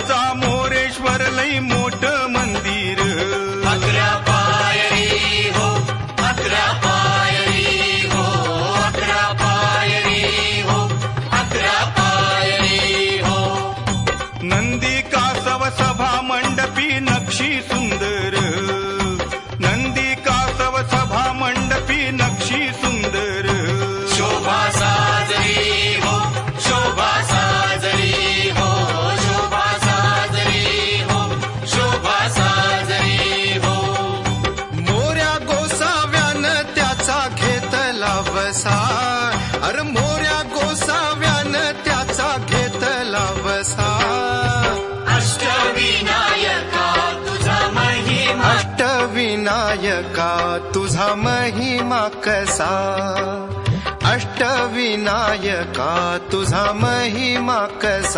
मोरगावचा मोरेश्वर लई मोठं मंदिर 11 पायरी हो 11 पायरी हो 11 पायरी हो 11 पायरी हो नंदी कासव सभा मंडपी नक्षी सुंदर नंदी कासव सभा मंडपी नक्षी सुंदर शोभा साजरी हो शोभा साजरी हो शोभा साजरी हो शोभा साजरी हो मोऱ्या गोसाव्यानं त्याचा घेतला वसा अरे मोऱ्या गोसाव्यानं त्याचा घेतला वसा अष्टविनायका तुझा महिमा अष्टविनायका तुझा महिमा कसा अष्टविनायका तुझा महिमा कसा